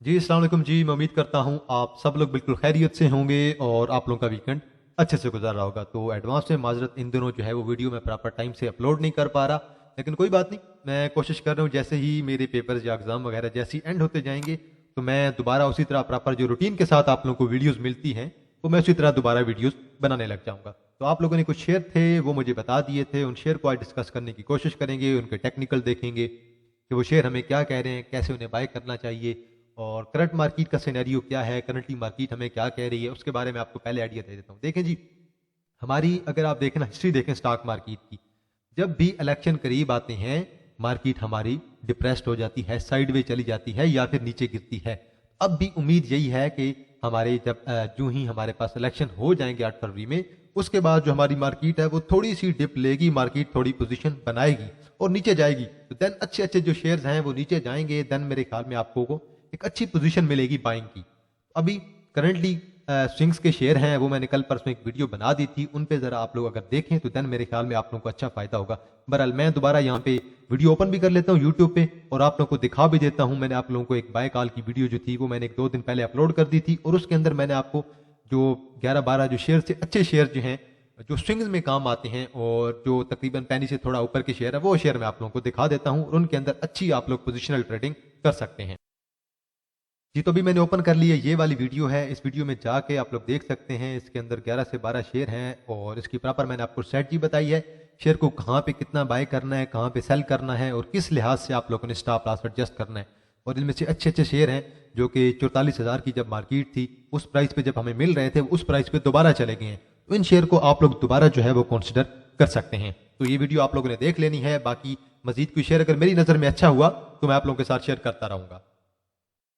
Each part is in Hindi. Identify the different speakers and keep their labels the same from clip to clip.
Speaker 1: जी, अस्सलाम वालेकुम जी। मैं उम्मीद करता हूँ आप सब लोग बिल्कुल खैरियत से होंगे और आप लोगों का वीकेंड अच्छे से गुजर रहा होगा। तो एडवांस में माज़रत, इन दिनों जो है वो वीडियो मैं प्रॉपर टाइम से अपलोड नहीं कर पा रहा, लेकिन कोई बात नहीं, मैं कोशिश कर रहा हूँ जैसे ही मेरे पेपर्स या एग्ज़ाम वगैरह जैसे ही एंड होते जाएंगे तो मैं दोबारा उसी तरह प्रॉपर जो रूटीन के साथ आप लोगों को वीडियोज़ मिलती हैं तो मैं उसी तरह दोबारा वीडियोज़ बनाने लग जाऊँगा। तो आप लोगों ने कुछ शेयर थे वो मुझे बता दिए थे, उन शेयर को आज डिस्कस करने की कोशिश करेंगे, उनके टेक्निकल देखेंगे कि वो शेयर हमें क्या कह रहे हैं, कैसे उन्हें बाय करना चाहिए और करंट मार्केट का सिनेरियो क्या है, करंटली मार्केट हमें क्या कह रही है, उसके बारे में आपको पहले आइडिया दे देता हूँ। देखें जी, हमारी अगर आप देखें ना हिस्ट्री देखें स्टॉक मार्केट की, जब भी इलेक्शन करीब आते हैं मार्केट हमारी डिप्रेस्ड हो जाती है, साइडवे चली जाती है या फिर नीचे गिरती है। अब भी उम्मीद यही है कि हमारे जब जो ही हमारे पास इलेक्शन हो जाएंगे 8 फरवरी में, उसके बाद जो हमारी मार्केट है वो थोड़ी सी डिप लेगी, मार्केट थोड़ी पोजीशन बनाएगी और नीचे जाएगी। तो देन अच्छे अच्छे जो शेयर्स हैं वो नीचे जाएंगे, देन मेरे ख्याल में आपको को एक अच्छी पोजीशन मिलेगी बाइंग की। अभी करंटली स्विंग्स के शेयर हैं वो मैंने कल परसों एक वीडियो बना दी थी, उन पे जरा आप लोग अगर देखें तो देन मेरे ख्याल में आप लोगों को अच्छा फायदा होगा। बहरहाल मैं दोबारा यहाँ पे वीडियो ओपन भी कर लेता हूँ यूट्यूब पे और आप लोगों को दिखा भी देता हूँ। मैंने आप लोगों को एक बाय कॉल की वीडियो जो थी वो मैंने एक दो दिन पहले अपलोड कर दी थी और उसके अंदर मैंने आपको जो 11-12 जो शेयर से अच्छे शेयर जो हैं जो स्विंग्स में काम आते हैं और जो तकरीबन पैनी से थोड़ा ऊपर के शेयर है वो शेयर मैं आप लोगों को दिखा देता हूँ और उनके अंदर अच्छी आप लोग पोजिशनल ट्रेडिंग कर सकते हैं। जी, तो अभी मैंने ओपन कर लिया, ये वाली वीडियो है, इस वीडियो में जाके आप लोग देख सकते हैं इसके अंदर 11 से 12 शेयर हैं और इसकी प्रॉपर मैंने आपको स्ट्रेटजी बताई है, शेयर को कहाँ पे कितना बाय करना है, कहाँ पे सेल करना है और किस लिहाज से आप लोगों ने स्टॉप लॉस एडजस्ट करना है। और इनमें से अच्छे अच्छे शेयर हैं जो कि 44,000 की जब मार्केट थी उस प्राइस पे जब हमें मिल रहे थे उस प्राइस पे दोबारा चले गए हैं, तो इन शेयर को आप लोग दोबारा जो है वो कंसिडर कर सकते हैं। तो ये वीडियो आप लोगों ने देख लेनी है, बाकी मजीद कोई शेयर अगर मेरी नज़र में अच्छा हुआ तो मैं आप लोगों के साथ शेयर करता रहूंगा।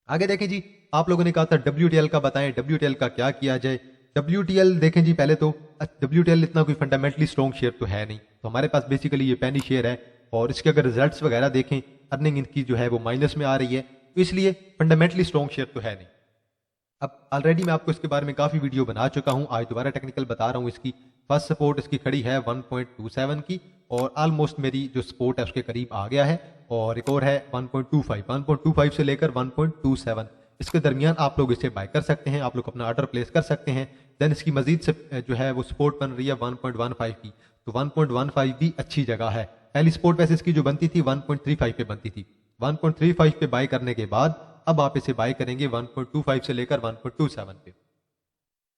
Speaker 1: आगे देखें जी, आप लोगों ने कहा था WTL का बताएं, WTL का क्या किया जाए। WTL देखें जी, पहले तो WTL इतना कोई फंडामेंटली स्ट्रॉन्ग शेयर तो है नहीं, तो हमारे पास बेसिकली ये पैनी शेयर है और इसके अगर रिजल्ट्स वगैरह देखें, अर्निंग इनकी जो है वो माइनस में आ रही है, तो इसलिए फंडामेंटली स्ट्रॉन्ग शेयर तो है नहीं। अब ऑलरेडी मैं आपको इसके बारे में काफी वीडियो बना चुका हूं, आज दोबारा टेक्निकल बता रहा हूं। इसकी फर्स्ट सपोर्ट इसकी खड़ी है 1.27 की और ऑलमोस्ट मेरी जो सपोर्ट है उसके करीब आ गया है और एक और है 1.25 से लेकर 1.27, इसके दरमियान आप लोग इसे बाय कर सकते हैं, आप लोग अपना ऑर्डर प्लेस कर सकते हैं। देन इसकी मजीद से जो है वो सपोर्ट बन रही है 1.15 की, तो 1.15 भी अच्छी जगह है। पहली सपोर्ट वैसे इसकी जो बनती थी 1.35 पे बनती थी, 1.35 पे बाय करने के बाद अब आप इसे बाय करेंगे 1.25 से लेकर 1.27 पे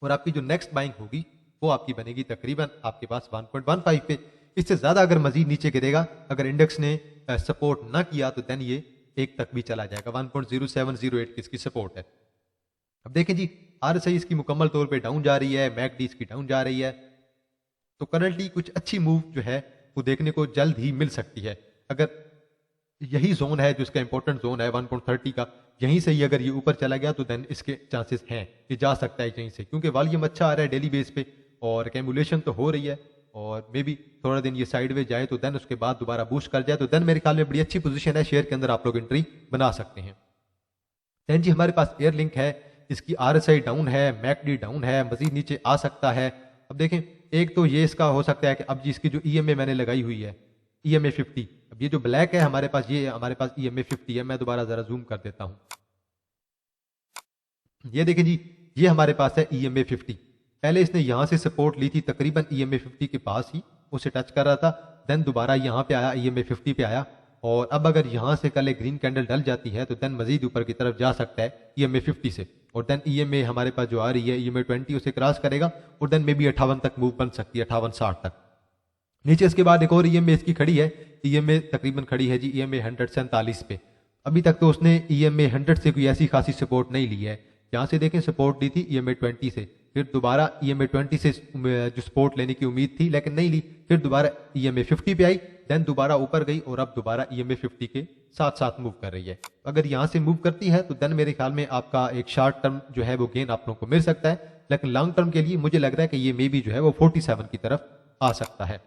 Speaker 1: और आपकी जो नेक्स्ट बाइंग होगी वो आपकी बनेगी तकरीबन आपके पास 1.15 पे। इससे ज्यादा अगर मजीद नीचे गिरेगा, अगर इंडेक्स ने सपोर्ट ना किया तो देन ये एक तक भी चला जाएगा, 1.0708 की इसकी सपोर्ट है। अब देखें जी, RSI इसकी मुकम्मल तौर पे डाउन जा रही है, मैकडी इसकी डाउन जा रही है, तो करंटली कुछ अच्छी मूव जो है वो देखने को जल्द ही मिल सकती है। अगर यही जोन है जो इसका इंपॉर्टेंट जोन है 1.30 का, यहीं से ही अगर ये ऊपर चला गया तो देन इसके चांसेस हैं ये जा सकता है यहीं से, क्योंकि वॉल्यूम अच्छा आ रहा है डेली बेस पे और कैमुलेशन तो हो रही है और मे बी थोड़ा दिन ये साइडवेज जाए तो देन उसके बाद दोबारा बूस्ट कर जाए तो देन मेरे ख्याल में बड़ी अच्छी पोजीशन है, शेयर के अंदर आप लोग एंट्री बना सकते हैं। देन जी हमारे पास एयर लिंक है, इसकी RSI डाउन है, मैकडी डाउन है, मजीद नीचे आ सकता है। अब देखें, एक तो ये इसका हो सकता है कि अब जी इसकी जो EMA मैंने लगाई हुई है EMA 50, अब ये जो ब्लैक है हमारे पास, ये हमारे पास EMA 50 है, मैं दोबारा जरा जूम कर देता हूं, ये देखें जी, ये हमारे पास है EMA 50। पहले इसने यहां से सपोर्ट ली थी तकरीबन EMA 50 के पास ही, उसे टच कर रहा था, देन दोबारा यहां पे आया, EMA 50 पे आया और अब अगर यहां से कल एक ग्रीन कैंडल डल जाती है तो देन मजीद ऊपर की तरफ जा सकता है EMA 50 से और देन EMA हमारे पास जो आ रही है EMA 20 उसे क्रॉस करेगा और देन मे बी 58 तक मूव बन सकती है, 58-60 तक। नीचे इसके बाद एक और EMA इसकी खड़ी है, EMA तकरीबन खड़ी है जी EMA 147 पे। अभी तक तो उसने EMA 100 से कोई ऐसी खासी सपोर्ट नहीं ली है, यहाँ से देखें सपोर्ट ली थी EMA 20 से, फिर दोबारा EMA 20 से जो सपोर्ट लेने की उम्मीद थी लेकिन नहीं ली, फिर दोबारा EMA 50 पे आई, देन दोबारा ऊपर गई और अब दोबारा EMA 50 के साथ साथ मूव कर रही है। अगर यहाँ से मूव करती है तो देन मेरे ख्याल में आपका एक शॉर्ट टर्म जो है वो गेन आप लोगों को मिल सकता है, लेकिन लॉन्ग टर्म के लिए मुझे लग रहा है कि ये मे बी जो है वो 47 की तरफ आ सकता है।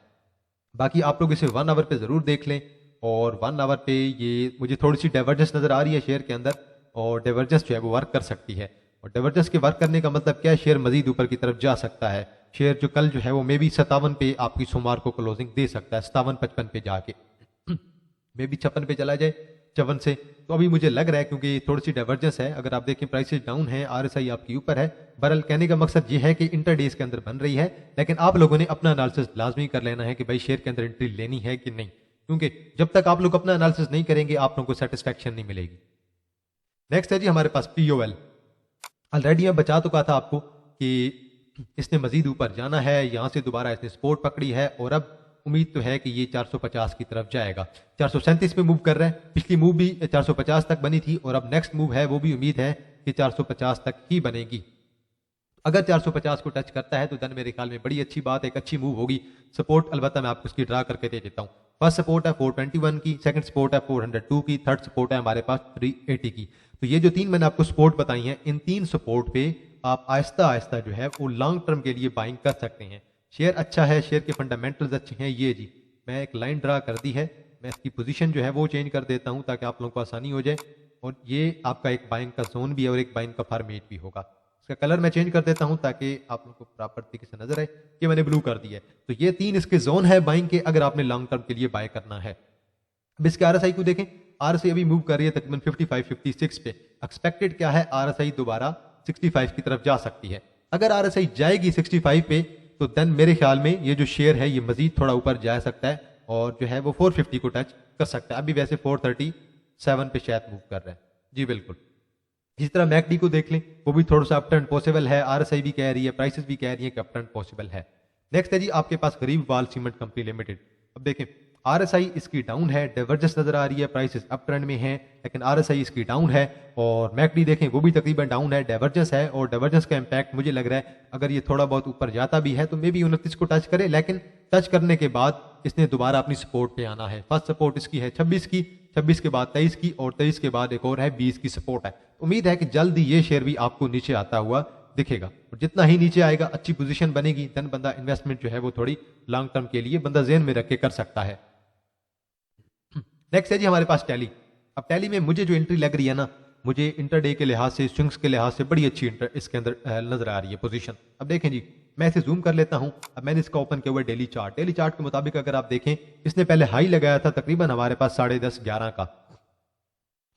Speaker 1: बाकी आप लोग इसे 1 आवर पे जरूर देख लें और 1 आवर पे ये मुझे थोड़ी सी डाइवर्जेंस नजर आ रही है शेयर के अंदर और डाइवर्जेंस जो है वो वर्क कर सकती है और डाइवर्जेंस के वर्क करने का मतलब क्या है, शेयर मजीद ऊपर की तरफ जा सकता है। शेयर जो कल जो है वो मे बी 57 पे आपकी सोमवार को क्लोजिंग दे सकता है, 57-55 पे जाके मे बी 56 पे चला जाए 54 से। तो अभी मुझे लग रहा है क्योंकि थोड़ी सी डाइवर्जेंस है, अगर आप देखें प्राइसेस डाउन है, आरएसआई आपके ऊपर है। बहरहाल कहने का मकसद ये है कि इंटरडेज के अंदर बन रही है, लेकिन आप लोगों ने अपना एनालिसिस लाजमी कर लेना है कि भाई शेयर के अंदर एंट्री लेनी है कि नहीं, क्योंकि जब तक आप लोग अपना एनालिसिस नहीं करेंगे आप लोगों को सेटिस्फेक्शन नहीं मिलेगी। नेक्स्ट है जी हमारे पास पीओएल। ऑलरेडी मैं बता चुका था आपको कि इसने मजीद ऊपर जाना है, यहां से दोबारा इसने सपोर्ट पकड़ी है और अब उम्मीद तो है कि ये 450 की तरफ जाएगा। 437 पे मूव कर रहा है, पिछली मूव भी 450 तक बनी थी और अब नेक्स्ट मूव है वो भी उम्मीद है कि 450 तक ही बनेगी। अगर 450 को टच करता है तो देन मेरे ख्याल में बड़ी अच्छी बात, एक अच्छी मूव होगी। सपोर्ट अलबत्ता मैं आपको उसकी ड्रा करके दे देता हूँ। फर्स्ट सपोर्ट है 421 की, सेकंड सपोर्ट है 402 की, थर्ड सपोर्ट है हमारे पास 380 की। तो ये जो तीन मैंने आपको सपोर्ट बताई हैं, इन तीन सपोर्ट पे आप आहिस्ता आहिस्ता जो है वो लॉन्ग टर्म के लिए बाइंग कर सकते हैं। शेयर अच्छा है, शेयर के फंडामेंटल्स अच्छे हैं। ये जी मैं एक लाइन ड्रा कर दी है, मैं इसकी पोजीशन जो है वो चेंज कर देता हूं ताकि आप लोगों को आसानी हो जाए। और ये आपका एक बाइंग का जोन भी है और एक बाइंग का फॉर्मेट भी होगा। इसका कलर मैं चेंज कर देता हूं ताकि आप लोगों को प्रॉपर तरीके से नजर आए। ये मैंने ब्लू कर दिया है। तो ये तीन इसके जोन है बाइंग के, अगर आपने लॉन्ग टर्म के लिए बाय करना है। अब इसके आरएसआई को देखें, आरएसआई अभी मूव कर रही है तकरीबन 55-56 पे। एक्सपेक्टेड क्या है, आरएसआई दोबारा 65 की तरफ जा सकती है। अगर आरएसआई जाएगी 65 पे तो देन मेरे ख्याल में ये जो शेयर है ये मजीद थोड़ा ऊपर जा सकता है और जो है वो 450 को टच कर सकता है। अभी वैसे 437 पे शायद मूव कर रहा है। जी बिल्कुल। इसी तरह मैकडी को देख लें, वो भी थोड़ा सा अपटर्न पॉसिबल है। आरएसआई भी कह रही है, प्राइसेस भी कह रही है कि अपटर्न पॉसिबल है। नेक्स्ट है जी आपके पास गरीब वाल सीमेंट कंपनी लिमिटेड। अब देखें आरएसआई इसकी डाउन है, डाइवर्जेंस नजर आ रही है, प्राइसेस अप ट्रेंड में है, लेकिन आरएसआई इसकी डाउन है। और मैकडी देखें वो भी तकरीबन डाउन है, डाइवर्जेंस है और डाइवर्जेंस का इंपैक्ट मुझे लग रहा है अगर ये थोड़ा बहुत ऊपर जाता भी है तो मे बी 29 को टच करे, लेकिन टच करने के बाद इसने दोबारा अपनी सपोर्ट पे आना है। फर्स्ट सपोर्ट इसकी है 26 की, 26 के बाद 23 की और 23 के बाद एक और है 20 की सपोर्ट है। उम्मीद है कि जल्द ही ये शेयर भी आपको नीचे आता हुआ दिखेगा और जितना ही नीचे आएगा अच्छी पोजीशन बनेगी, देन बंदा इन्वेस्टमेंट जो है वो थोड़ी लॉन्ग टर्म के लिए बंदा जेन में रख के कर सकता है। नेक्स्ट है जी हमारे पास टैली। अब टैली में मुझे जो एंट्री लग रही है ना, मुझे इंटरडे के लिहाज से, स्विंग्स के लिहाज से बड़ी अच्छी इसके अंदर नजर आ रही है पोजीशन। अब देखें जी मैं इसे जूम कर लेता हूं। अब मैंने इसका ओपन किया हुआ डेली चार्ट। डेली चार्ट के मुताबिक अगर आप देखें, इसने पहले हाई लगाया था तकरीबन हमारे पास 10:30-11 का।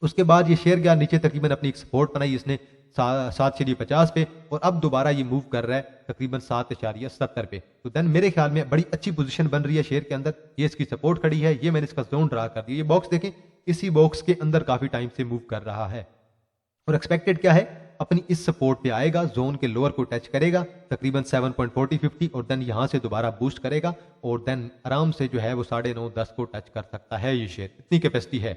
Speaker 1: उसके बाद ये शेयर गया नीचे, तकरीबन अपनी एक सपोर्ट बनाई इसने 7.50 पे और अब दोबारा ये मूव कर रहा है तकरीबन 7.70 पे। तो देन मेरे ख्याल में बड़ी अच्छी पोजीशन बन रही है शेयर के अंदर। ये इसकी सपोर्ट खड़ी है, ये मैंने इसका जोन ड्रा कर दिया। ये बॉक्स देखें, इसी बॉक्स के अंदर काफी टाइम से मूव कर रहा है और एक्सपेक्टेड क्या है, अपनी इस सपोर्ट पे आएगा, जोन के लोअर को टच करेगा तकरीबन 7.40-50 और देन यहां से दोबारा बूस्ट करेगा और देन आराम से जो है वो 9.5-10 को टच कर सकता है ये शेयर। इतनी कैपेसिटी है।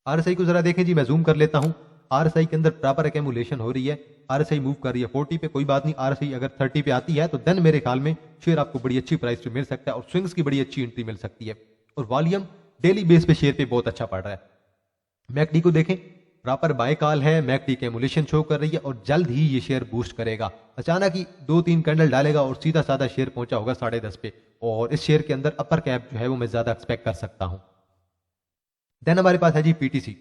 Speaker 1: आरएसआई को जरा देखें जी, मैं जूम कर लेता हूं। आरएसआई के अंदर प्रॉपर एक्यूमुलेशन हो रही है। आरएसआई मूव कर रही है 40 पे, कोई बात नहीं। आरएसआई अगर 30 पे आती है तो देन मेरे ख्याल में शेयर आपको बड़ी अच्छी प्राइस पे मिल सकता है और स्विंग्स की बड़ी अच्छी एंट्री मिल सकती है और वॉल्यूम डेली बेस पे शेयर पे बहुत अच्छा पड़ रहा है। मैकडी को देखें, प्रॉपर बाय कॉल है, मैकडी एक्यूमुलेशन शो कर रही है और जल्द ही ये शेयर बूस्ट करेगा। अचानक ही 2-3 कैंडल डालेगा और सीधा साधा शेयर पहुंचा होगा 10.5 पे और इस शेयर के अंदर अपर कैप जो है वो मैं ज्यादा एक्सपेक्ट कर सकता हूं। देन हमारे पास है जी पीटीसी।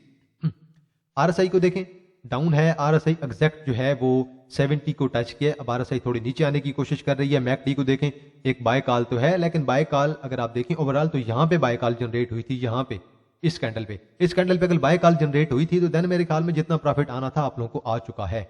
Speaker 1: आरएसआई को देखें, डाउन है। आरएसआई एग्जैक्ट जो है वो 70 को टच किया। अब आरएसआई थोड़ी नीचे आने की कोशिश कर रही है। मैकडी को देखें, एक बाय कॉल तो है, लेकिन बाय कॉल अगर आप देखें ओवरऑल तो यहां पे बाय कॉल जनरेट हुई थी, यहां पे इस कैंडल पे अगर बाय कॉल जनरेट हुई थी तो देन मेरे ख्याल में जितना प्रॉफिट आना था आप लोगों को आ चुका है।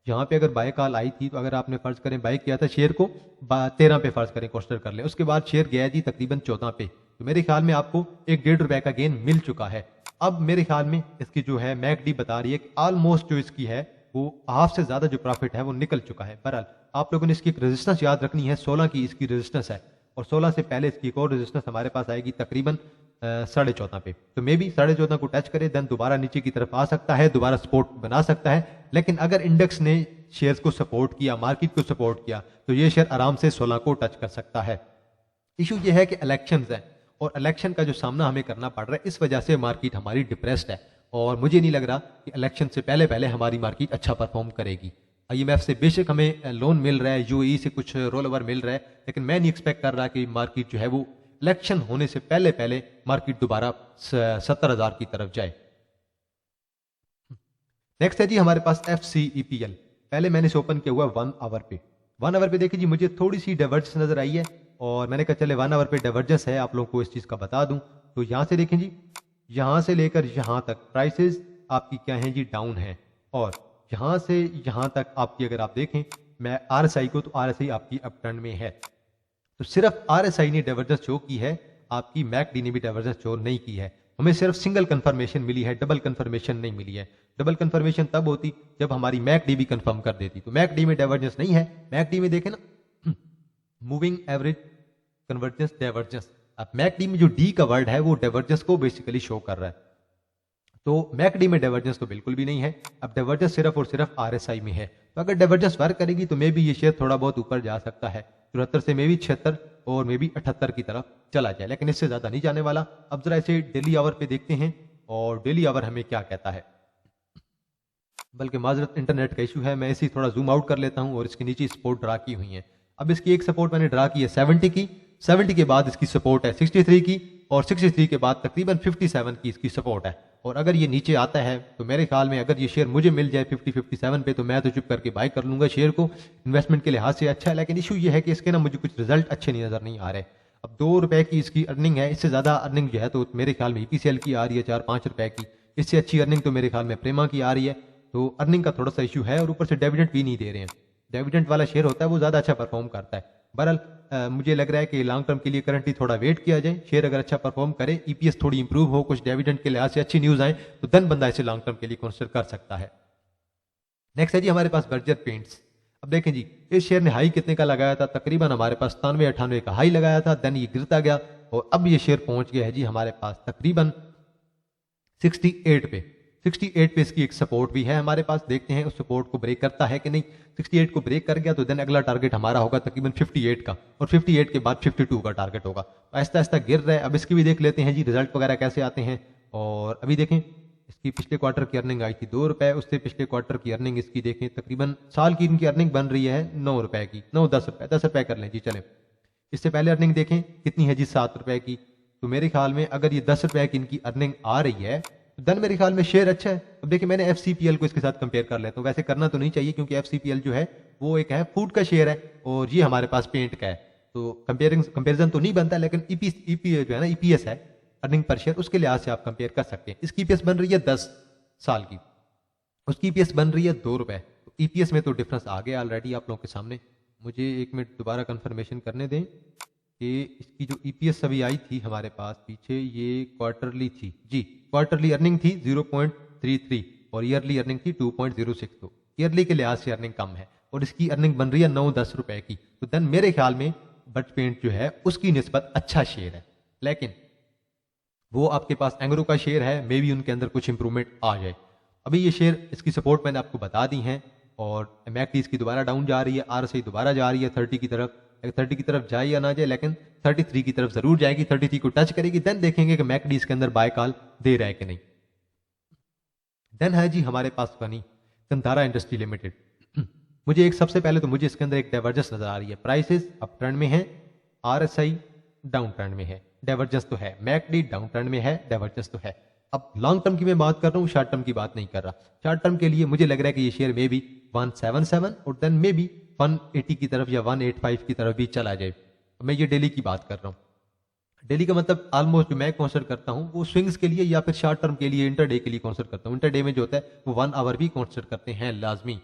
Speaker 1: यहाँ पे अगर बाय कॉल आई थी तो अगर आपने फर्ज करें बाय किया था शेयर को 13 पे, फर्ज करें कंसीडर कर लें, उसके बाद शेयर गया जी तकरीबन 14 पे, तो मेरे ख्याल में आपको 1.5 रुपए का गेन मिल चुका है। अब मेरे ख्याल में इसकी जो है मैकडी बता रही है कि ऑलमोस्ट जो इसकी है वो हाफ से ज्यादा जो प्रॉफिट है वो निकल चुका है। बहरहाल आप लोगों ने इसकी एक रेजिस्टेंस याद रखनी है, 16 की इसकी रेजिस्टेंस है और 16 से पहले इसकी एक और रेजिस्टेंस हमारे पास आएगी तकरीबन 14.5 पे। तो मे बी 14.5 को टच करे देन दोबारा नीचे की तरफ आ सकता है, दोबारा सपोर्ट बना सकता है। लेकिन अगर इंडेक्स ने शेयर्स को सपोर्ट किया, मार्केट को सपोर्ट किया, तो ये शेयर आराम से 16 को टच कर सकता है। इशू ये है कि इलेक्शन है और इलेक्शन का जो सामना हमें करना पड़ रहा है, इस वजह से मार्केट हमारी डिप्रेस्ड है और मुझे नहीं लग रहा कि इलेक्शन से पहले पहले हमारी मार्केट अच्छा परफॉर्म करेगी। आईएमएफ से बेशक हमें लोन मिल रहा है, यूएई से कुछ रोल ओवर मिल रहा है, लेकिन मैं नहीं एक्सपेक्ट कर रहा कि मार्केट जो है वो इलेक्शन होने से पहले पहले मार्केट दोबारा 70,000 की तरफ जाए। नेक्स्ट है जी हमारे पास FCEPL। पहले मैंने इसे ओपन किया हुआ 1 आवर पे। 1 आवर पे देखिए जी, मुझे थोड़ी सी डाइवर्जेंस नजर आई है और मैंने कहा चले 1 आवर पे डाइवर्जेंस है, आप लोगों को इस चीज का बता दूं। तो यहां से देखें जी, यहां से लेकर यहां तक प्राइसेस आपकी क्या है जी, डाउन है। और यहां से यहां तक आपकी अगर आप देखें मैं आरएसआई को, तो आरएसआई आपकी अपटर्न में है। तो सिर्फ आरएसआई ने डाइवर्जेंस शो की है, आपकी मैकडी ने भी डाइवर्जेंस शो नहीं की है। हमें सिर्फ सिंगल कंफर्मेशन मिली है, डबल कंफर्मेशन नहीं मिली है। डबल कंफर्मेशन तब होती जब हमारी मैकडी भी कंफर्म कर देती। तो मैकडी में डाइवर्जेंस नहीं है। मैकडी में देखें ना, मूविंग एवरेज कन्वर्जेंस डाइवर्जेंस। अब मैकडी में जो डी का वर्ड है वो डाइवर्जेंस को बेसिकली शो कर रहा है। तो मैकडी में डाइवर्जेंस तो बिल्कुल भी नहीं है। अब डाइवर्जेंस सिर्फ और सिर्फ आरएसआई में है। तो अगर डाइवर्जेंस वर्क करेगी तो मे भी ये शेयर थोड़ा बहुत ऊपर जा सकता है, 74 से मे भी 76 और मे भी 78 की तरफ चला जाए, लेकिन इससे ज्यादा नहीं जाने वाला। अब जरा इसे डेली आवर पे देखते हैं और डेली आवर हमें क्या कहता है। बल्कि माजरत इंटरनेट का इशू है, मैं इसी थोड़ा जूम आउट कर लेता हूं। और इसके नीचे सपोर्ट ड्रा की हुई है। अब इसकी एक सपोर्ट मैंने ड्रा की है 70 की, 70 के बाद इसकी सपोर्ट है 63 की, और 63 के बाद तकरीबन 57 की इसकी सपोर्ट है। और अगर ये नीचे आता है तो मेरे ख्याल में अगर ये शेयर मुझे मिल जाए 57 पे, तो मैं तो चुप करके बाय कर लूंगा शेयर को। इन्वेस्टमेंट के लिहाज से अच्छा है, लेकिन इशू ये है कि इसके ना मुझे कुछ रिजल्ट अच्छे नहीं नजर नहीं आ रहे। अब 2 रुपए की इसकी अर्निंग है, इससे ज्यादा अर्निंग जो है तो मेरे ख्याल में ईपीसीएल की आ रही है 4-5 रुपए की। इससे अच्छी अर्निंग तो मेरे ख्याल में प्रेमा की आ रही है। तो अर्निंग का थोड़ा सा इशू है, और ऊपर से डिविडेंड भी नहीं दे रहे हैं। डिविडेंड वाला शेयर होता है वो ज्यादा अच्छा परफॉर्म करता है। बहरहाल मुझे लग रहा है कि लॉन्ग टर्म के लिए करंटली थोड़ा वेट किया जाए। शेयर अगर अच्छा परफॉर्म करे, ईपीएस थोड़ी इंप्रूव हो, कुछ डिविडेंड के लिहाज से अच्छी न्यूज आए, तो देन बंदा इसे लॉन्ग टर्म के लिए कंसिडर कर सकता है। नेक्स्ट है जी हमारे पास बर्जर पेंट्स। अब देखें जी, इस शेयर ने हाई कितने का लगाया था, तकरीबन हमारे पास 97-98 का हाई लगाया था। देन ये गिरता गया और अब ये शेयर पहुंच गया है जी हमारे पास तकरीबन 68 पे। 68 पे इसकी एक सपोर्ट भी है हमारे पास। देखते हैं उस सपोर्ट को ब्रेक करता है कि नहीं। 68 को ब्रेक कर गया तो देन अगला टारगेट हमारा होगा तकरीबन 58 का, और 58 के बाद 52 का टारगेट होगा। आहिस्ता आहिस्ता गिर रहा है। अब इसकी भी देख लेते हैं जी रिजल्ट वगैरह कैसे आते हैं। और अभी देखें, इसकी पिछले क्वार्टर की अर्निंग आई थी 2 रुपए, उससे पिछले क्वार्टर की अर्निंग इसकी देखें तकरीबन साल की इनकी अर्निंग बन रही है 9 रुपए की, 10 रुपए कर लें जी चले। इससे पहले अर्निंग देखें कितनी है जी, 7 रुपए की। तो मेरे ख्याल में अगर ये 10 रुपए की इनकी अर्निंग आ रही है तो देन मेरे ख्याल में शेयर अच्छा है। अब देखिए मैंने एफसीपीएल को इसके साथ कंपेयर कर लेता हूँ। वैसे करना तो नहीं चाहिए क्योंकि एफसीपीएल जो है वो एक है फूड का शेयर है और ये हमारे पास पेंट का है, तो कंपेरिजन तो नहीं बनता, लेकिन ईपी जो है ना, ईपीएस है अर्निंग पर शेयर, उसके लिहाज से आप कंपेयर कर सकते हैं। इसकी ईपीएस बन रही है 10 साल की, उसकी ईपीएस बन रही है 2 रुपए। तो ईपीएस में तो डिफरेंस आ गया ऑलरेडी आप लोगों के सामने। मुझे 1 मिनट दोबारा कंफर्मेशन करने दें कि इसकी जो ईपीएस अभी आई थी हमारे पास पीछे, ये क्वार्टरली थी जी। क्वार्टरली अर्निंग थी 0.33 और ईयरली अर्निंग थी 2.06। तो ईयरली के लिहाज से अर्निंग कम है और इसकी अर्निंग बन रही है 9-10 रुपए की। तो देन मेरे ख्याल में बट पेंट जो है उसकी निस्बत अच्छा शेयर है, लेकिन वो आपके पास एंग्रो का शेयर है, मे भी उनके अंदर कुछ इंप्रूवमेंट आ जाए। अभी ये शेयर इसकी सपोर्ट मैंने आपको बता दी है और मैकडी इसकी दोबारा डाउन जा रही है, आरएसआई दोबारा जा रही है 30 की तरफ। 30 की तरफ जाए या ना जाए, लेकिन 33 की तरफ जरूर जाएगी, 33 को टच करेगी। देन देखेंगे कि मैकडी इसके अंदर बाय कॉल दे रहा है कि नहीं। देन है जी हमारे पास बनी कंधारा इंडस्ट्री लिमिटेड। मुझे एक सबसे पहले तो मुझे इसके अंदर एक डाइवर्जेंस नजर आ रही है। प्राइसेस अप ट्रेंड में है, आरएसआई डाउन ट्रेंड में है। डाइवर्जेंस तो है, मैकडी डाउन ट्रेंड में है, डाइवर्जेंस तो है। अब लॉन्ग टर्म की मैं बात कर रहा हूँ, शॉर्ट टर्म की बात नहीं कर रहा। शॉर्ट टर्म के लिए मुझे लग रहा है कि ये शेयर मे बी 177 और देन मे बी 180 की तरफ या 185 की तरफ भी चला जाए। मैं ये डेली की बात कर रहा हूँ। डेली का मतलब ऑलमोस्ट जो मैं कंसिडर करता हूँ वो स्विंग्स के लिए या फिर शॉर्ट टर्म के लिए, इंटरडे के लिए कंसिडर करता हूँ। इंटरडे में जो होता है वो 1 आवर भी कंसिडर करते हैं लाजमी।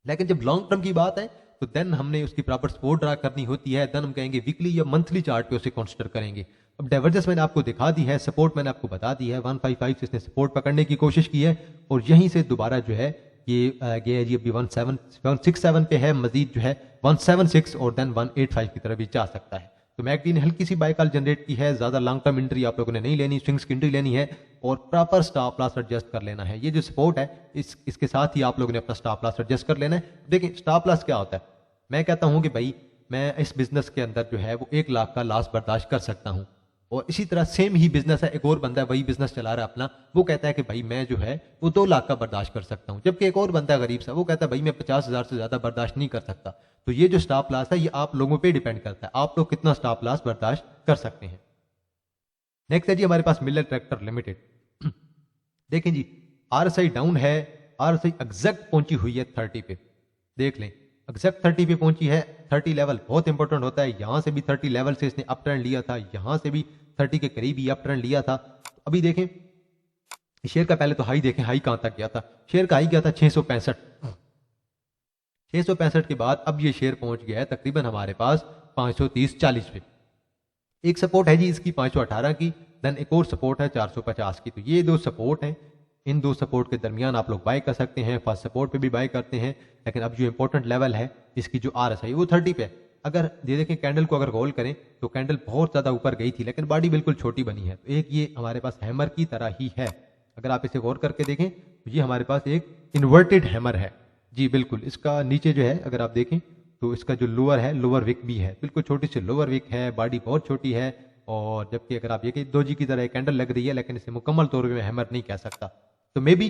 Speaker 1: लेकिन जब लॉन्ग टर्म की बात है तो देन हमने उसकी प्रॉपर सपोर्ट ड्रा करनी होती है। देन हम कहेंगे वीकली या मंथली चार्ट पे उसे कंसिडर करेंगे। अब डाइवर्जेंस मैंने आपको दिखा दी है, सपोर्ट मैंने आपको बता दी है। 155 से इसने सपोर्ट पकड़ने की कोशिश की है और यहीं से दोबारा जो है ये गया जी अभी 167 पे है, मजीद जो है 176 और देन 185 की तरफ भी जा सकता है। तो मैकडी ने हल्की सी बाय कॉल जनरेट की है। ज्यादा लॉन्ग टर्म एंट्री आप लोगों ने नहीं लेनी, स्विंग्स की एंट्री लेनी है और प्रॉपर स्टॉप लॉस एडजस्ट कर लेना है। ये जो सपोर्ट है इसके साथ ही आप लोगों ने अपना स्टॉप लॉस एडजस्ट कर लेना है। देखिए स्टॉप लॉस क्या होता है, मैं कहता हूं कि भाई मैं इस बिजनेस के अंदर जो है वो 1 लाख का लॉस बर्दाश्त कर सकता हूं, और इसी तरह सेम ही बिजनेस है, एक और बंदा है वही बिजनेस चला रहा है अपना, वो कहता है कि भाई मैं जो है वो 2 लाख का बर्दाश्त कर सकता हूं। जबकि एक और बंदा है गरीब सा, वो कहता है भाई मैं 50,000 से ज्यादा बर्दाश्त नहीं कर सकता। तो ये जो स्टॉप लॉस है ये आप लोगों पे डिपेंड करता है, आप लोग कितना स्टॉप लॉस बर्दाश्त कर सकते हैं। नेक्स्ट है जी हमारे पास मिलर ट्रैक्टर लिमिटेड। देखें जी आरएसआई डाउन है, आरएसआई एग्जैक्ट पहुंची हुई है 30 पे, देख लें एग्जैक्ट 30 पे पहुंची है। 30 लेवल बहुत इंपॉर्टेंट होता है, यहां से भी 30 लेवल से इसने अप ट्रेंड लिया था, यहां से भी 30 के करीब ही अप ट्रेंड लिया था। तो अभी देखें शेयर का पहले तो हाई देखें, हाई कहां तक गया था, शेयर का हाई गया था 665। 665 के बाद अब ये शेयर पहुंच गया है तकरीबन हमारे पास 530-40 पे। एक सपोर्ट है जी इसकी 518 की, देन एक और सपोर्ट है 450 की। तो ये दो सपोर्ट हैं, इन दो सपोर्ट के दरमियान आप लोग बाय कर सकते हैं। फर्स्ट सपोर्ट पे भी बाय करते हैं, लेकिन अब जो इंपॉर्टेंट लेवल है इसकी जो RSI वो 30 पे है। अगर ये देखें कैंडल को अगर होल्ड करें तो कैंडल बहुत ज्यादा ऊपर गई थी, लेकिन बॉडी बिल्कुल छोटी बनी है। तो एक ये हमारे पास हैमर की तरह ही है, अगर आप इसे गौर करके देखें तो ये हमारे पास एक इन्वर्टेड हैमर है जी। बिल्कुल इसका नीचे जो है अगर आप देखें तो इसका जो लोअर है, लोअर विक भी है, बिल्कुल छोटी सी लोअर विक है, बॉडी बहुत छोटी है। और जबकि अगर आप ये कि दोजी की तरह कैंडल लग रही है, लेकिन इसे मुकम्मल तौर पे मैं हैमर नहीं कह सकता। तो मे बी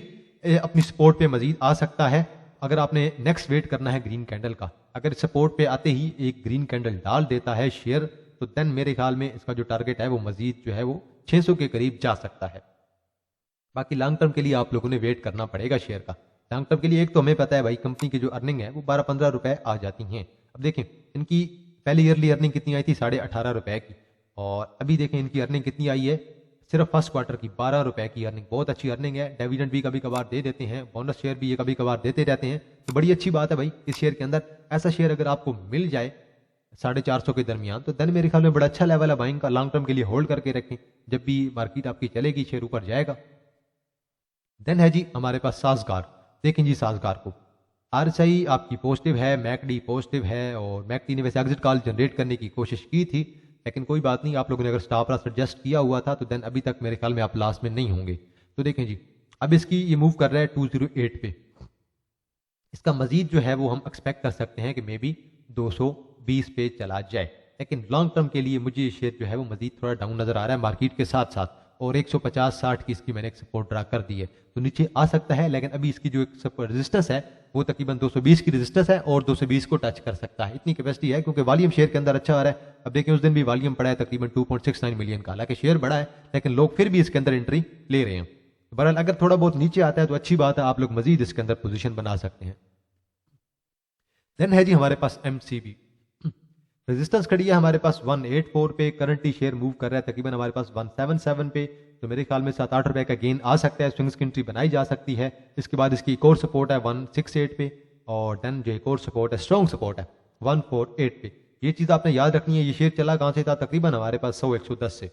Speaker 1: अपनी सपोर्ट पे मजीद आ सकता है। अगर आपने नेक्स्ट वेट करना है ग्रीन कैंडल का, अगर सपोर्ट पे आते ही एक ग्रीन कैंडल डाल देता है शेयर, तो देन मेरे ख्याल में इसका जो टारगेट है वो मजीद जो है वो 600 के करीब जा सकता है। बाकी लॉन्ग टर्म के लिए आप लोगों ने वेट करना पड़ेगा शेयर का। लॉन्ग टर्म के लिए एक तो हमें पता है भाई कंपनी की जो अर्निंग है वो 12-15 रुपए आ जाती हैं। अब देखें इनकी पहली ईयरली अर्निंग कितनी आई थी, 18.5 रुपए की, और अभी देखें इनकी अर्निंग कितनी आई है सिर्फ फर्स्ट क्वार्टर की 12 रुपए की अर्निंग। बहुत अच्छी अर्निंग है। डिविडेंड भी कभी कभार दे देते हैं, बोनस शेयर भी ये कभी कभार देते रहते हैं, तो बड़ी अच्छी बात है भाई इस शेयर के अंदर। ऐसा शेयर अगर आपको मिल जाए 450 के दरमियान, तो देन मेरे ख्याल में बड़ा अच्छा लेवल है बाइंग का। लॉन्ग टर्म के लिए होल्ड करके रखें, जब भी मार्केट आपकी चलेगी शेयर ऊपर जाएगा। देन है जी हमारे पास साजगार। देखें जी साजगार को RSI आपकी पॉजिटिव है, मैकडी पॉजिटिव है, और मैकडी ने वैसे एग्जिट कॉल जनरेट करने की कोशिश की थी, लेकिन कोई बात नहीं, आप लोगों ने अगर स्टॉप लॉस एडजस्ट किया हुआ था तो देन अभी तक मेरे ख्याल में आप लॉस में नहीं होंगे। तो देखें जी अब इसकी ये मूव कर रहा है 208 पे। इसका मजीद जो है वो हम एक्सपेक्ट कर सकते हैं कि मे बी 220 पे चला जाए, लेकिन लॉन्ग टर्म के लिए मुझे ये शेयर जो है वो मजीद थोड़ा डाउन नजर आ रहा है मार्केट के साथ साथ। और 150-60 की इसकी मैंने एक सपोर्ट ड्रा कर दी है, तो नीचे आ सकता है, लेकिन अभी इसकी जो एक रेजिस्टेंस है वो तकरीबन 220 की रेजिस्टेंस है, और 220 को टच कर सकता है, इतनी कैपेसिटी है, क्योंकि वॉल्यूम शेयर के अंदर अच्छा आ रहा है। अब देखिए उस दिन भी वॉल्यूम पड़ा है तकरीबन 2.69 मिलियन का, हालांकि शेयर बड़ा है लेकिन लोग फिर भी इसके अंदर एंट्री ले रहे हैं। बहरहाल अगर थोड़ा बहुत नीचे आता है तो अच्छी बात है, आप लोग मजीद इसके अंदर पोजीशन बना सकते हैं। देन है जी हमारे पास MCB। रेजिस्टेंस खड़ी है हमारे पास 184 पे, करंटली शेयर मूव कर रहा है तकरीबन हमारे पास 177 पे, तो मेरे ख्याल में 7-8 रुपए का गेन आ सकता है, स्विंग्स की एंट्री बनाई जा सकती है। इसके बाद इसकी एक और सपोर्ट है 168 पे, और देन जो एक और सपोर्ट है, स्ट्रॉन्ग सपोर्ट है 148 पे। ये चीज आपने याद रखनी है। ये शेयर चला कहां से था, तकरीबन हमारे पास 100-110 से,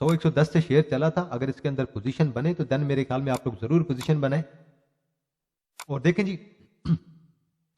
Speaker 1: 100-110 से शेयर चला था। अगर इसके अंदर पोजीशन बने तो देन मेरे ख्याल में आप लोग जरूर पोजीशन बनाए। और देखें जी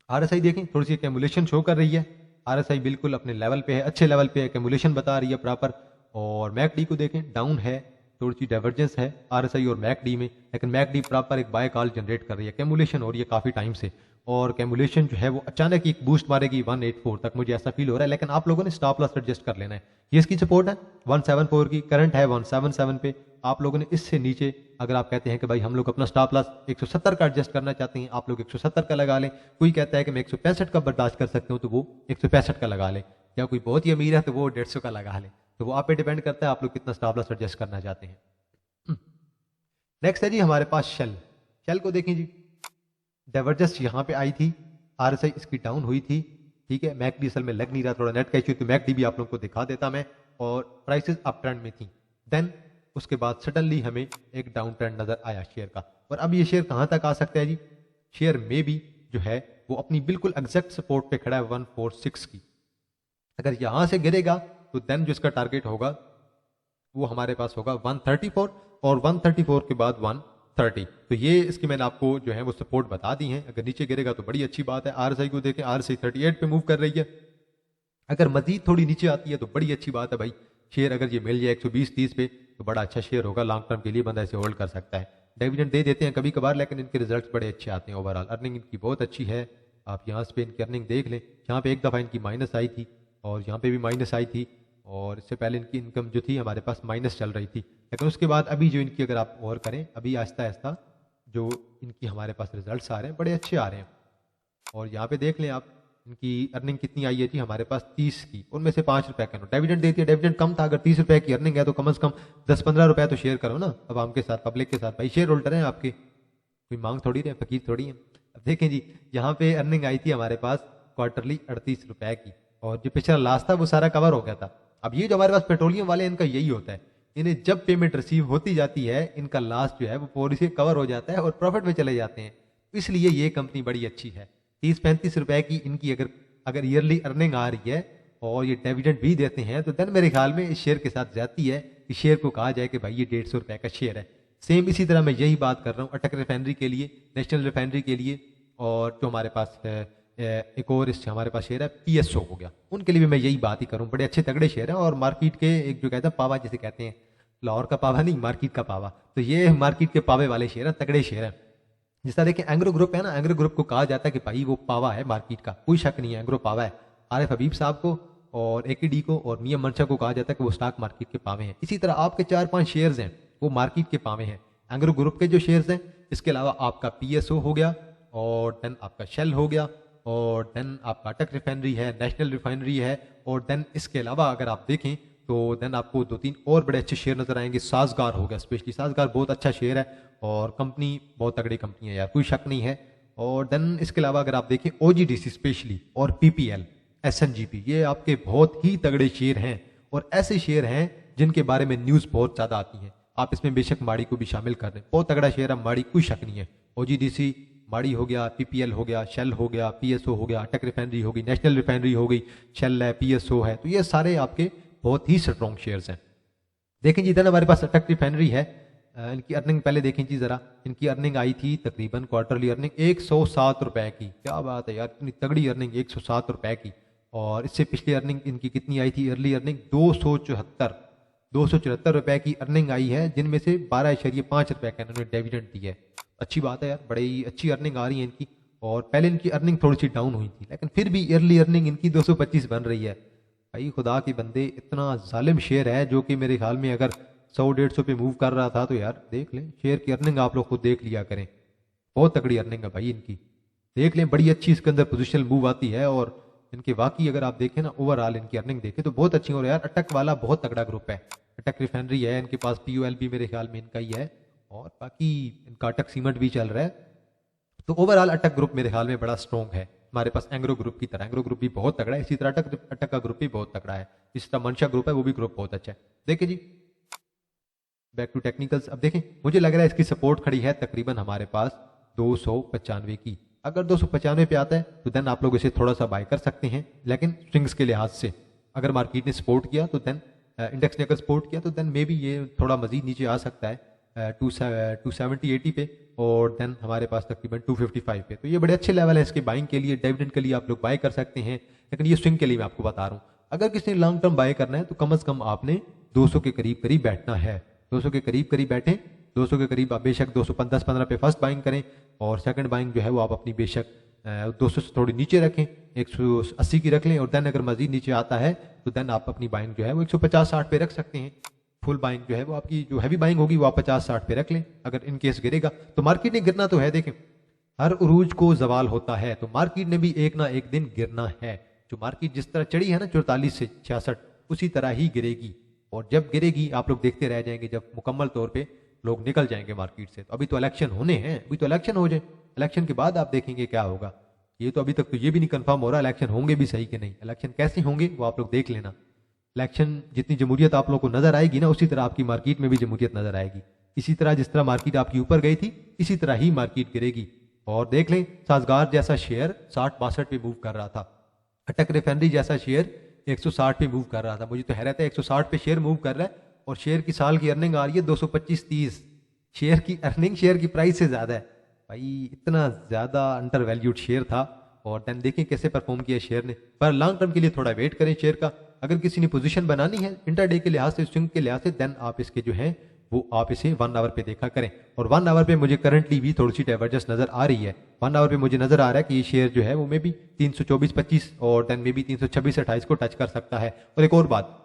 Speaker 1: RSI देखें थोड़ी सी कैमुलेशन शो कर रही है, RSI बिल्कुल अपने लेवल पे है, अच्छे लेवल पे है, कैमुलेशन बता रही है प्रॉपर। और मैकडी को देखें डाउन है, थोड़ी सी डाइवर्जेंस है RSI और मैकडी में, लेकिन मैकडी प्रॉपर एक बाय कॉल जनरेट कर रही है, कैमुलेशन हो रही है काफी टाइम से, और कैमुलेशन जो है वो अचानक एक बूस्ट मारेगी 184 तक, मुझे ऐसा फील हो रहा है, लेकिन आप लोगों ने स्टॉप लॉस एडजस्ट कर लेना है। ये इसकी सपोर्ट है 174 की, करंट है 177 पे। आप लोगों ने इससे नीचे अगर आप कहते हैं कि भाई हम लोग अपना स्टॉप लॉस 170 का एडजस्ट करना चाहते हैं, आप लोग 170 का लगा लें। कोई कहता है कि मैं 165 का बर्दाश्त कर सकता हूं, तो वो 165 का लगा ले, या कोई बहुत ही अमीर है तो वो 150 का लगा ले। तो वो आप पे डिपेंड करता है आप लोग कितना स्टॉप लॉस एडजस्ट करना चाहते हैं। नेक्स्ट है जी हमारे पास शेल। शेल को देखें जी, डाइवर्जेंस यहाँ पे आई थी, RSI इसकी डाउन हुई थी, ठीक है। मैकडी असल में लग नहीं रहा, थोड़ा नेट का इश्यू, तो मैकडी भी आप लोगों को दिखा देता मैं, और प्राइसेस अप ट्रेंड में थी। देन उसके बाद सडनली हमें एक डाउन ट्रेंड नजर आया शेयर का, और अब ये शेयर कहां तक आ सकता है जी। शेयर में भी जो है वो अपनी बिल्कुल एग्जैक्ट सपोर्ट पे खड़ा है 146 की। अगर यहां से गिरेगा तो देन जो इसका टारगेट होगा वो हमारे पास होगा 134, और 134 के बाद 130। तो ये इसकी मैंने आपको जो है वो सपोर्ट बता दी है। अगर नीचे गिरेगा तो बड़ी अच्छी बात है। RSI को देखें, RSI 38 पे मूव कर रही है, अगर मजीद थोड़ी नीचे आती है तो बड़ी अच्छी बात है भाई। शेयर अगर ये मिल जाए 120-30 पे तो बड़ा अच्छा शेयर होगा, लॉन्ग टर्म के लिए बंदा इसे होल्ड कर सकता है। डिविडेंड दे देते हैं कभी कभार, लेकिन इनके रिजल्ट्स बड़े अच्छे आते हैं। ओवरऑल अर्निंग इनकी बहुत अच्छी है, आप यहाँ पे इनकी अर्निंग देख लें। यहाँ पे एक दफ़ा इनकी माइनस आई थी, और यहाँ पे भी माइनस आई थी, और इससे पहले इनकी इनकम जो थी हमारे पास माइनस चल रही थी, लेकिन उसके बाद अभी जो इनकी अगर आप और करें, अभी आहिस्ता आहिस्ता जो इनकी हमारे पास रिजल्ट्स आ रहे हैं बड़े अच्छे आ रहे हैं। और यहाँ पे देख लें आप, इनकी अर्निंग कितनी आई है जी हमारे पास 30 की, उनमें से 5 रुपए का डिविडेंड देती है। डिविडेंड कम था, अगर 30 रुपए की अर्निंग है तो कम से कम 10-15 रुपए तो शेयर करो ना आवाम के साथ, पब्लिक के साथ। भाई शेयर होल्डर हैं आपके, कोई मांग थोड़ी रहे, फकीर थोड़ी है। अब देखें जी यहाँ पे अर्निंग आई थी हमारे पास क्वार्टरली 38 रुपए की, और जो पिछला लॉस था वो सारा कवर हो गया था। अब ये जो हमारे पास पेट्रोलियम वाले इनका यही होता है, इन्हें जब पेमेंट रिसीव होती जाती है इनका लॉस जो है वो पूरी से कवर हो जाता है और प्रॉफिट में चले जाते हैं। इसलिए ये कंपनी बड़ी अच्छी है। 30-35 रुपए की इनकी अगर अगर ईयरली अर्निंग आ रही है और ये डिविडेंड भी देते हैं तो देन मेरे ख्याल में इस शेयर के साथ जाती है कि शेयर को कहा जाए कि भाई ये 150 रुपए का शेयर है। सेम इसी तरह मैं यही बात कर रहा हूँ अटक रिफाइनरी के लिए, नेशनल रिफाइनरी के लिए, और जो हमारे पास है एक और इस हमारे पास शेयर है पीएसओ हो गया, उनके लिए भी मैं यही बात ही करूँ। बड़े अच्छे तगड़े शेयर हैं और मार्केट के एक जो कहते हैं पावा जिसे कहते हैं, लाहौर का पावा नहीं, मार्केट का पावा, तो ये मार्केट के पावे वाले शेयर हैं, तगड़े शेयर हैं। जिस तरह देखिए एंग्रो ग्रुप है ना, एंग्रो ग्रुप को कहा जाता है कि भाई वो पावा है मार्केट का, कोई शक नहीं है एंग्रो पावा है। आरिफ हबीब साहब को और एकेडी को और मियां मनशा को कहा जाता है कि वो स्टॉक मार्केट के पावे हैं। इसी तरह आपके 4-5 शेयर्स हैं वो मार्केट के पावे हैं, एंग्रो ग्रुप के जो शेयर्स हैं। इसके अलावा आपका पीएसओ हो गया और देन आपका शेल हो गया और देन आपका अटक रिफाइनरी है, नेशनल रिफाइनरी है, और देन इसके अलावा अगर आप देखें तो देन आपको 2-3 और बड़े अच्छे शेयर नजर आएंगे। साजगार हो गया, स्पेशली साजगार बहुत अच्छा शेयर है और कंपनी बहुत तगड़ी कंपनी है यार, कोई शक नहीं है। और देन इसके अलावा अगर आप देखें ओजीडीसी स्पेशली और पीपीएल, एसएनजीपी, ये आपके बहुत ही तगड़े शेयर हैं और ऐसे शेयर हैं जिनके बारे में न्यूज़ बहुत ज़्यादा आती है। आप इसमें बेशक माड़ी को भी शामिल कर दें, बहुत तगड़ा शेयर है माड़ी, कोई शक नहीं है। ओजीडीसी माड़ी हो गया, पीपीएल हो गया, शेल हो गया, पीएसओ हो गया, अटक रिफाइनरी हो गई, नेशनल रिफाइनरी हो गई, शेल है, पीएसओ है, तो ये सारे आपके बहुत ही स्ट्रॉन्ग शेयर्स हैं। देखें जी, इधर हमारे पास अटक रिफाइनरी है, इनकी अर्निंग पहले देखें जी जरा, इनकी अर्निंग आई थी तकरीबन क्वार्टरली अर्निंग 107 रुपए की। क्या बात है यार, इतनी तगड़ी अर्निंग 107 रुपए की। और इससे पिछली अर्निंग इनकी कितनी आई थी, अर्ली अर्निंग 274 रुपए की अर्निंग आई है, जिनमें से 12.5 रुपए का इन्होंने डिविडेंड दिया है। अच्छी बात है यार, बड़ी अच्छी अर्निंग आ रही है इनकी। और पहले इनकी अर्निंग थोड़ी सी डाउन हुई थी, लेकिन फिर भी ईयरली अर्निंग इनकी 225 बन रही है। भाई खुदा के बंदे, इतना जालिम शेयर है जो कि मेरे ख्याल में अगर 100-150 पे मूव कर रहा था तो यार देख लें, शेयर की अर्निंग आप लोग खुद देख लिया करें, बहुत तगड़ी अर्निंग है भाई इनकी, देख लें, बड़ी अच्छी इसके अंदर पोजिशनल मूव आती है। और इनके वाकई अगर आप देखें ना ओवरऑल इनकी अर्निंग देखें तो बहुत अच्छी। और यार अटक वाला बहुत तगड़ा ग्रुप है, अटक रिफाइनरी है, इनके पास पीओएल भी मेरे ख्याल में इनका ही है, और बाकी इनका अटक सीमेंट भी चल रहा है। तो ओवरऑल अटक ग्रुप मेरे ख्याल में बड़ा स्ट्रॉन्ग है, हमारे पास एंग्रो ग्रुप की तरह। एंग्रो ग्रुप भी बहुत तगड़ा है, इसी तरह अटक का ग्रुप भी बहुत तगड़ा है। इस तरह मनशा ग्रुप है, वो भी ग्रुप बहुत अच्छा है। देखिए जी, बैक टू टेक्निकल्स। अब देखें, मुझे लग रहा है इसकी सपोर्ट खड़ी है तकरीबन हमारे पास 295 की। अगर 295 पे आता है तो देन आप लोग इसे थोड़ा सा बाय कर सकते हैं, लेकिन स्विंग्स के लिहाज से अगर मार्केट ने सपोर्ट किया तो देन इंडेक्स ने अगर सपोर्ट किया तो देन मे बी ये थोड़ा मजीद नीचे आ सकता है 270-80 पे, और देन हमारे पास तकरीबन 255 पे। तो ये बड़े अच्छे लेवल है इसके बाइंग के लिए, डिविडेंड के लिए आप लोग बाय कर सकते हैं। लेकिन ये स्विंग के लिए मैं आपको बता रहा हूँ, अगर किसी ने लॉन्ग टर्म बाय करना है तो कम से कम आपने 200 के करीब करीब बैठना है, 200 के करीब करीब बैठें। 200 के करीब आप बेशक 210-15 पे फर्स्ट बाइंग करें, और सेकंड बाइंग जो है वो आप अपनी बेशक 200 से थोड़ी नीचे रखें, 180 की रख लें, और देन अगर मजीद नीचे आता है तो देन आप अपनी बाइंग जो है वो 150-60 पे रख सकते हैं। फुल बाइंग जो है वो आपकी जो हैवी बाइंग होगी वो आप 50-60 पे रख लें। अगर इन केस गिरेगा तो मार्केट ने गिरना तो है, देखें हर उरूज को जवाल होता है, तो मार्केट ने भी एक ना एक दिन गिरना है। जो मार्केट जिस तरह चढ़ी है ना 44 से 66, उसी तरह ही गिरेगी, और जब गिरेगी आप लोग देखते रह जाएंगे, जब मुकम्मल तौर पे लोग निकल जाएंगे मार्केट से। तो अभी तो इलेक्शन होने हैं, अभी तो इलेक्शन हो जाए, इलेक्शन के बाद आप देखेंगे क्या होगा। ये तो अभी तक तो ये भी नहीं कंफर्म हो रहा इलेक्शन होंगे भी सही कि नहीं, इलेक्शन कैसे होंगे वो आप लोग देख लेना। इलेक्शन जितनी जमहूरियत आप लोग को नजर आएगी ना, उसी तरह आपकी मार्केट में भी जमहूरियत नजर आएगी। इसी तरह जिस तरह मार्केट आपकी ऊपर गई थी इसी तरह ही मार्केट गिरेगी। और देख लें, साजगार जैसा शेयर 60-62 पे मूव कर रहा था, अटक रिफाइनरी जैसा शेयर 160 पे मूव कर रहा था। मुझे तो हैरत है 160 पे शेयर मूव कर रहा है और शेयर की साल की अर्निंग आ रही है 225-30। शेयर की अर्निंग शेयर की प्राइस से ज्यादा है भाई, इतना ज्यादा अंडर वैल्यूड शेयर था। और देन देखें कैसे परफॉर्म किया शेयर ने। पर लॉन्ग टर्म के लिए थोड़ा वेट करें शेयर का। अगर किसी ने पोजीशन बनानी है इंटरडे के लिहाज से, स्विंग के लिहाज से, देन आप इसके जो है वो आप इसे 1 आवर पे देखा करें। और 1 आवर पे मुझे करंटली भी थोड़ी सी डाइवर्जेंस नजर आ रही है। 1 आवर पे मुझे नजर आ रहा है कि ये शेयर जो है वो मे भी 324-25 और देन मे भी 326-28 को टच कर सकता है। और एक और बात,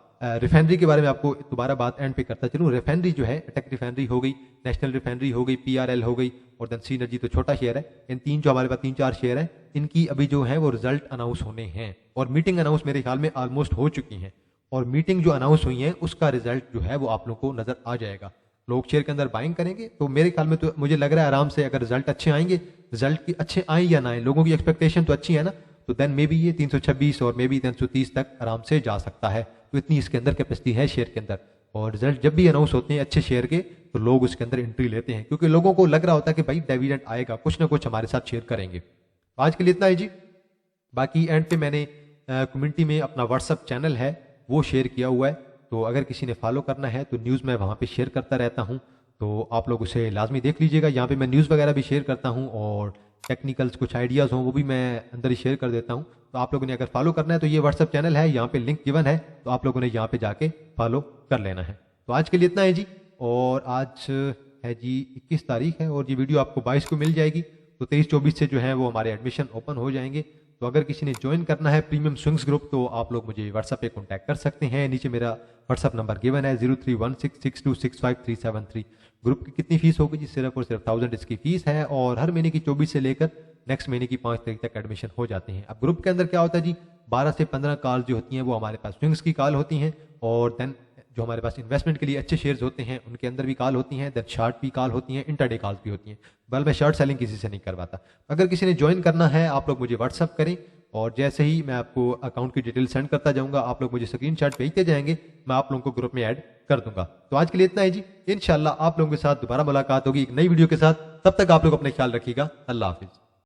Speaker 1: रिफाइनरी के बारे में आपको दोबारा बात एंड पे करता चलूं। रिफाइनरी जो है अटक रिफाइनरी हो गई, नेशनल रिफाइनरी हो गई, पीआरएल हो गई, और देन सीनर्जी तो छोटा शेयर है। इन तीन जो हमारे पास 3-4 शेयर हैं, इनकी अभी जो है वो रिजल्ट अनाउंस होने हैं, और मीटिंग अनाउंस मेरे ख्याल में ऑलमोस्ट हो चुकी हैं। और मीटिंग जो अनाउंस हुई है उसका रिजल्ट जो है वो आप लोग को नजर आ जाएगा। लोग शेयर के अंदर बाइंग करेंगे, तो मेरे ख्याल में तो मुझे लग रहा है आराम से, अगर रिजल्ट अच्छे आएंगे, रिजल्ट की अच्छे आए या ना आए, लोगों की एक्सपेक्टेशन तो अच्छी है ना, तो देन मे बी ये 326 और मे बी 330 तक आराम से जा सकता है। तो इतनी इसके अंदर कैपेसिटी है शेयर के अंदर। और रिजल्ट जब भी अनाउंस होते हैं अच्छे शेयर के, तो लोग उसके अंदर एंट्री लेते हैं, क्योंकि लोगों को लग रहा होता है कि भाई डिविडेंड आएगा, कुछ ना कुछ हमारे साथ शेयर करेंगे। तो आज के लिए इतना है जी। बाकी एंड पे मैंने कम्युनिटी में अपना व्हाट्सअप चैनल है वो शेयर किया हुआ है, तो अगर किसी ने फॉलो करना है तो न्यूज़ मैं वहाँ पे शेयर करता रहता हूँ, तो आप लोग उसे लाजमी देख लीजिएगा। यहाँ पे मैं न्यूज़ वगैरह भी शेयर करता हूँ और टेक्निकल्स कुछ आइडियाज़ हों वो भी मैं अंदर ही शेयर कर देता हूँ। तो आप लोगों ने अगर फॉलो करना है तो ये व्हाट्सअप चैनल है, यहाँ पे लिंक गिवन है, तो आप लोगों ने यहाँ पे जाके फॉलो कर लेना है। तो आज के लिए इतना है जी। और आज है जी 21 तारीख है और ये वीडियो आपको 22 को मिल जाएगी। तो 23-24 से जो है वो हमारे एडमिशन ओपन हो जाएंगे। तो अगर किसी ने ज्वाइन करना है प्रीमियम स्विंग्स ग्रुप तो आप लोग मुझे व्हाट्सएप पे कांटेक्ट कर सकते हैं। नीचे मेरा व्हाट्सएप नंबर गिवन है 03166265 ग्रुप की कितनी फीस होगी जी? सिर्फ और सिर्फ 1000 इसकी फीस है और हर महीने की 24 से लेकर नेक्स्ट महीने की 5 तारीख तक एडमिशन हो जाते हैं। अब ग्रुप के अंदर क्या होता है जी, 12 से 15 कॉल जो होती हैं वो हमारे पास स्विंग्स की कॉल होती हैं और देन जो हमारे पास इन्वेस्टमेंट के लिए अच्छे शेयर्स होते हैं उनके अंदर भी कॉल होती हैं, देन शॉर्ट भी कॉल होती हैं, इंटरडे कॉल्स भी होती हैं। बल मैं शॉर्ट सेलिंग किसी से नहीं करवाता। अगर किसी ने ज्वाइन करना है आप लोग मुझे व्हाट्सअप करें और जैसे ही मैं आपको अकाउंट की डिटेल सेंड करता जाऊंगा आप लोग मुझे स्क्रीनशॉट भेजते जाएंगे, मैं आप लोगों को ग्रुप में ऐड कर दूंगा। तो आज के लिए इतना है जी। इंशाल्लाह आप लोगों के साथ दोबारा मुलाकात होगी एक नई वीडियो के साथ। तब तक आप लोग अपने ख्याल रखिएगा। अल्लाह हाफिज।